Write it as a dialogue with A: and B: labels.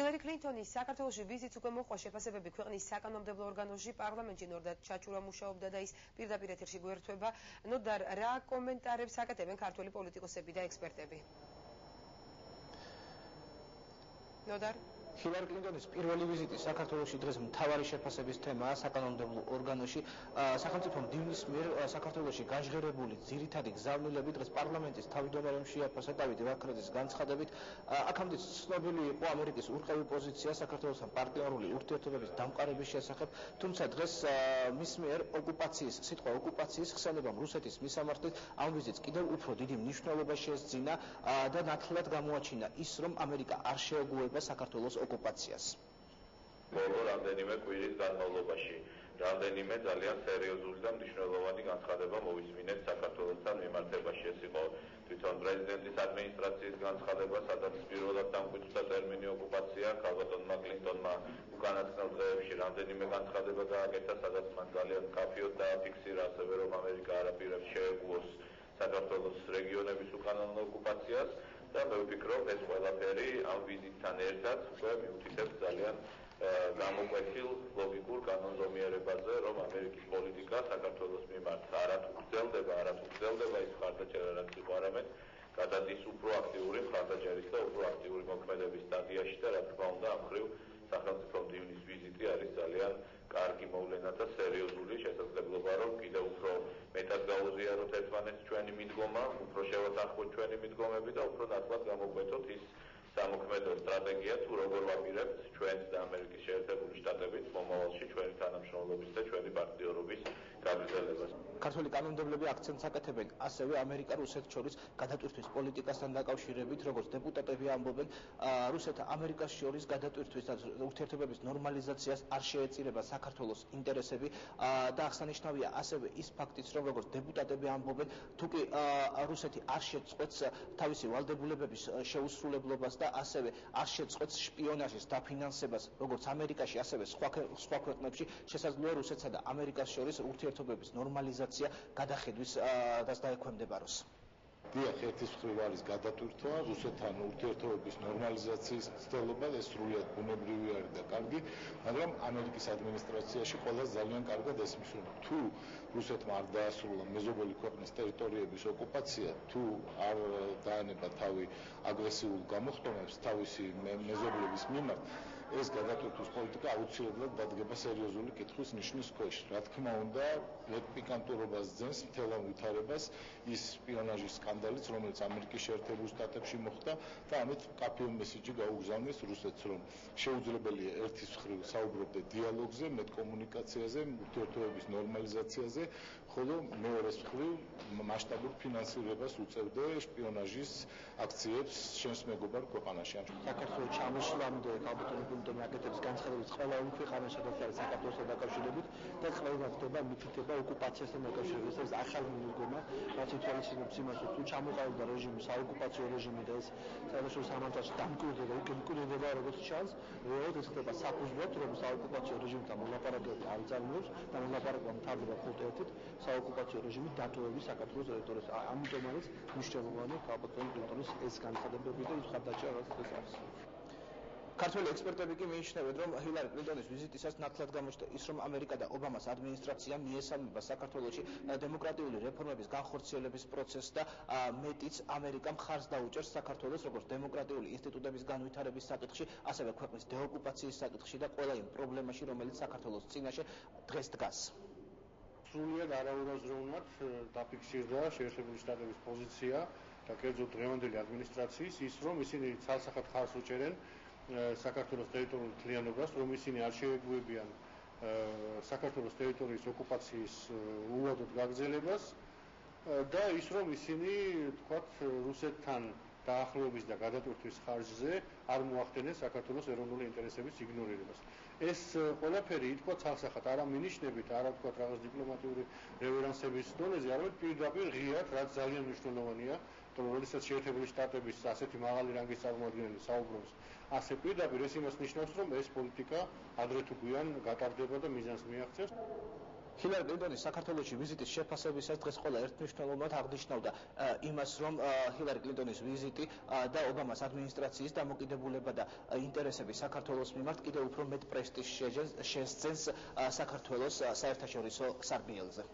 A: ჰილარი კლინტონის საქართველოში ვიზიტს უკვე მოჰყვა შეფასებები ქვეყნის საკანონმდებლო ორგანოში პარლამენტში ნოდარ ჩაჩურა მუშაობდა და ის პირდაპირ ეთერში გვერდება. ნოდარ, რა კომენტარებს აკეთებენ ქართველი პოლიტიკოსები და ექსპერტები? ნოდარ
B: ჰილარი კლინტონის პირველი ვიზიტი საქართველოში დღეს მთავარი შეფასების თემაა საკანონმდებლო ორგანოში. სახელმწიფო მდივნის მიერ საქართველოში გაჟღერებული ძირითადი გზავნილები დღეს პარლამენტის თავმჯდომარემ შეაფასა დავით ვაქრაძის განცხადებით. აქამდე ცნობილი იყო ამერიკის ურყევი პოზიცია საქართველოსთან პარტნიორული ურთიერთობების დამყარების შესახებ, თუმცა დღეს მის მიერ სიტყვა ოკუპაციის ხსენებამ რუსეთის მისამართით ამ ვიზიტს კიდევ უფრო დიდი მნიშვნელობა შესძინა და ნათლად გამოაჩინა ის, რომ ამერიკა არ შეეგუება საქართველოს ოკუპაციას.
C: რამდენიმე კვირის განმავლობაში რამდენიმე ძალიან სერიოზული და მნიშვნელოვანი განცხადება მოვისმინეთ საქართველოსთან მიმართებაში. ეს იყო თვითონ პრეზიდენტის ადმინისტრაციის განცხადება, სადაც პირველად დამკვიდრდა ტერმინი ოკუპაცია. ქალბატონმა კლინტონმა უკანასკნელ დღეებში რამდენიმე განცხადება გააკეთა, სადაც მან ძალიან მკაფიოდ დააფიქსირა ასევე, რომ ამერიკა არაპირებს შეეგუოს საქართველოს რეგიონების უკანონო ოკუპაციას. და მე ვფიქრობ, ეს ყველაფერი ამ ვიზიტთან ერთად უკვე მიუთითებს ძალიან გამოკვეთილ ლოგიკურ კანონზომიერებაზე, რომ ამერიკის პოლიტიკა საქართველოს მიმართ არათუ გრძელდება ის მხარდაჭერა, რაც იყო არამედ გადადის უფრო აქტიური მხარდაჭერის და უფრო აქტიური მოქმედების სტადიაში და რა თქმა უნდა ამ მხრივ სახელმწიფო მდივნის ვიზიტი არის ძალიან კარგი მოვლენა და სერიოზული შესაძლებლობა, რომ კიდევ უფრო მეტად გაუზიაროთ ერთმანეთს ჩვენი მიდგომა, უფრო შევათანხმოთ ჩვენი მიდგომები და უფრო ნათლად გამოგვეთოთ ის სამოქმედო სტრატეგია, თუ როგორ ვაპირებთ ჩვენს და ამერიკის შეერთებული შტატებით მომავალში ჩვენი თანამშრომლობის და ჩვენი პარტნიორობის გაგრძელებას.
B: ქართველი კანონმდებლები აქცენტს აკეთებენ ასევე ამერიკა-რუსეთს შორის გადატვირთვის პოლიტიკასთან დაკავშირებით, როგორც დეპუტატები ამბობენ, რუსეთ-ამერიკას შორის გადატვირთვის და ურთიერთობების ნორმალიზაციას არ შეეწირება საქართველოს ინტერესები და აღსანიშნავია ასევე ის ფაქტიც, რომ როგორც დეპუტატები ამბობენ, თუკი რუსეთი არ შეწყვეტს თავისი ვალდებულებების შეუსრულებლობას და ასევე არ შეწყვეტს შპიონაჟის დაფინანსებას, როგორც ამერიკაში, ასევე სხვა ქვეყნებში, შესაძლოა რუსეთსა და ამერიკას შორის ურთიერთობების ნორმალიზაცია გადახედვის დაექვემდებაროს.
D: დიახ, ერთის მხრივ არის გადატვირთვა, რუსეთთან ურთიერთობების ნორმალიზაციის მცდელობა, ეს სრულიად ბუნებრივი არის და კარგი, მაგრამ ამერიკის ადმინისტრაციაში ყველას ძალიან კარგად ესმის, რომ თუ რუსეთმა არ დაასრულა მეზობელი ქვეყნის ტერიტორიების ოკუპაცია, თუ არ დაანება თავი აგრესიულ გამოხტომებს თავისი მეზობლების მიმართ, ეს გადატვირთვის პოლიტიკა აუცილებლად დადგება სერიოზული კითხვის ნიშნის ქვეშ. რა თქმა უნდა, პიკანტურობას ძენს მთელ ამ ვითარებას ის სპიონაჟის სკანდალიც, რომელიც ამერიკის შეერთებულ შტატებში მოხდა და ამით მკაფიო მესიჯი გაუგზავნეს რუსეთს, რომ შეუძლებელია ერთის მხრივ საუბრობდე დიალოგზე, მეტკომუნიკაციაზე, ურთიერთობების ნორმალიზაციაზე, ხოლო მეორეს მხრივ მასშტაბურ ფინანსირებას უწევდე შპიონაჟის აქციებს შენს მეგობარ ქვეყანაში.
B: საქართველოს ჩამოშლამდე კალბატონი აკეთებს განცხადებებს ყველა იმ ქვეყანაში, სადაც არის საქართველოსთან დაკავშირებით და ყველა ხდება მითითება ოკუპაციასთან დაკავშირებით. ეს ახალი მიდგომა, რაც ითვალისწინებს იმას, რომ თუ ჩამოყალიბდა რეჟიმი, საოკუპაციო რეჟიმი და ეს საერთაშორისო სამართალში დამკვიდრდება, როგორც ჩანს, რეალურად ეს ხდება საფუძვლად, რომ საოკუპაციო რეჟიმთან მოლაპარაკებები არ იწარმოებს და მოლაპარაკება მთავრდება მხოლოდ ერთით საოკუპაციო რეჟიმის დატოვების საქართველოს ტერიტორიაზე. ამიტომ არის მნიშვნელოვანი კალბატონი კლინტონის ეს განცხადებები და ის მხარდაჭერა, რაც ეს არის. ქართველი ექსპერტები კი მიიჩნევენ, რომ ჰილარი კლინტონის ვიზიტისას ნათლად გამოჩნდა ის, რომ ამერიკა და ობამას ადმინისტრაცია მიესალმება საქართველოში დემოკრატიული რეფორმების განხორციელების პროცესს და მეტიც ამერიკა მხარს დაუჭერს საქართველოს როგორც დემოკრატიული ინსტიტუტების განვითარების საკითხში, ასევე ქვეყნის დეოკუპაციის საკითხში და ყველა იმ პრობლემაში, რომელიც საქართველოს წინაშე დღეს დგას.
E: სრულიად არაურაზროვნად დაფიქსირდა შეერთებული შტატების პოზიცია და კერძოდ დღევანდელი ადმინისტრაციის ის, რომ ისინი ცალსახად ხარს უჭერენ საქართველოს ტერიტორიულ მთლიანობას, რომ ისინი არ შეეგუებიან საქართველოს ტერიტორიის ოკუპაციის უადოდ გაგრძელებას და ის, რომ ისინი თქვათ რუსეთთან დაახლოების და გადატვირთვის ხარჯზე არ მოახდენენ საქართველოს ეროვნული ინტერესების იგნორირებას. ეს ყველაფერი ითქვა ცალსახად, არა მინიშნებით, არა თქვათ რაღაც დიპლომატიური რევერანსების დონეზე, არამედ პირდაპირ ღიად, რაც ძალიან მნიშვნელოვანია, როდესაც შეერთებული შტატების ასეთი მაღალი რანგის წარმომადგენელი საუბრობს ასე პირდაპირ, ეს იმას ნიშნავს, რომ ეს პოლიტიკა ადრე თუ გვიან გატარდება და მიზანს მიაღწევს.
B: ჰილარი კლინტონის საქართველოში ვიზიტის შეფასებისას დღეს ყველა ერთმნიშვნელოვნად აღნიშნავდა იმას, რომ ჰილარი კლინტონის ვიზიტი და ობამას ადმინისტრაციის დამოკიდებულება და ინტერესები საქართველოს მიმართ კიდევ უფრო მეტ პრესტიჟს შესძენს საქართველოს საერთაშორისო სარბიელზე.